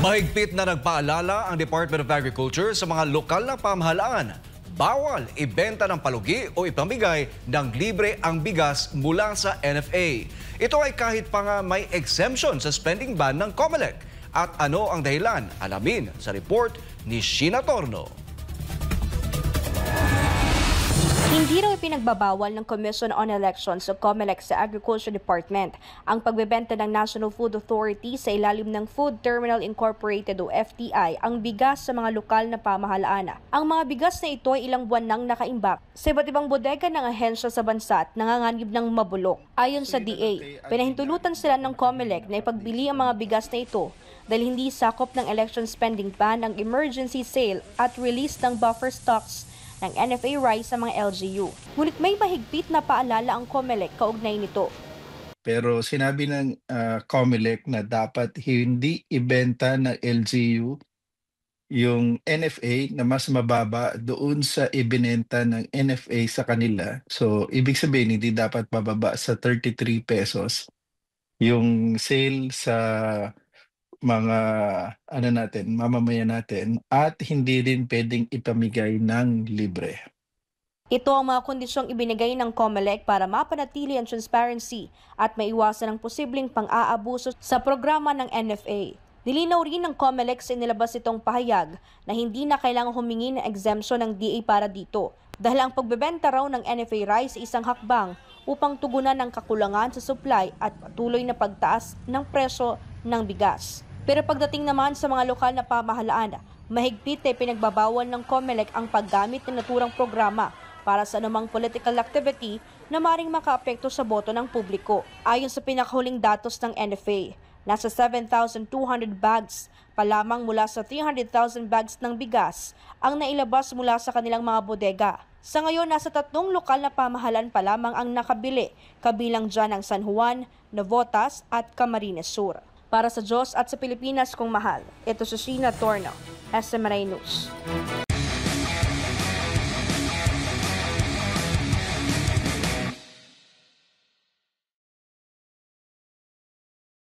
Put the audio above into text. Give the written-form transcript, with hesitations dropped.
Mahigpit na nagpaalala ang Department of Agriculture sa mga lokal na pamahalaan. Bawal ibenta ng palugi o ipamigay ng libre ang bigas mula sa NFA. Ito ay kahit pa nga may exemption sa spending ban ng COMELEC. At ano ang dahilan? Alamin sa report ni Sheena Torno. Hindi raw ipinagbabawal ng Commission on Elections o COMELEC sa Agriculture Department ang pagbebenta ng National Food Authority sa ilalim ng Food Terminal Incorporated o FTI ang bigas sa mga lokal na pamahalaan. Ang mga bigas na ito ay ilang buwan nang nakaimbak sa iba't ibang bodega ng ahensya sa bansa at nanganganib ng mabulok. Ayon sa DA, pinahintulutan sila ng COMELEC na ipagbili ang mga bigas na ito dahil hindi sakop ng election spending ban ang emergency sale at release ng buffer stocks ng NFA rice sa mga LGU. Ngunit may mahigpit na paalala ang COMELEC kaugnay nito. Pero sinabi ng COMELEC na dapat hindi ibenta ng LGU yung NFA na mas mababa doon sa ibinenta ng NFA sa kanila. So, ibig sabihin, hindi dapat bababa sa 33 pesos yung sale sa mga mamamayan natin at hindi rin pwedeng ipamigay ng libre. Ito ang mga kondisyong ibinigay ng COMELEC para mapanatili ang transparency at maiwasan ang posibleng pang-aabuso sa programa ng NFA. Nilinaw rin ng COMELEC sa inilabas itong pahayag na hindi na kailangang humingi ng exemption ng DA para dito dahil ang pagbebenta raw ng NFA rice ay isang hakbang upang tugunan ng kakulangan sa supply at patuloy na pagtaas ng presyo ng bigas. Pero pagdating naman sa mga lokal na pamahalaan, mahigpit ay pinagbabawal ng COMELEC ang paggamit ng naturang programa para sa anumang political activity na maring makaapekto sa boto ng publiko. Ayon sa pinakahuling datos ng NFA, nasa 7,200 bags pa lamang mula sa 300,000 bags ng bigas ang nailabas mula sa kanilang mga bodega. Sa ngayon, nasa 3 lokal na pamahalaan pa lamang ang nakabili, kabilang dyan ang San Juan, Navotas at Camarines Sur. Para sa Diyos at sa Pilipinas kong mahal, ito si Sheena Torno, SMNI News.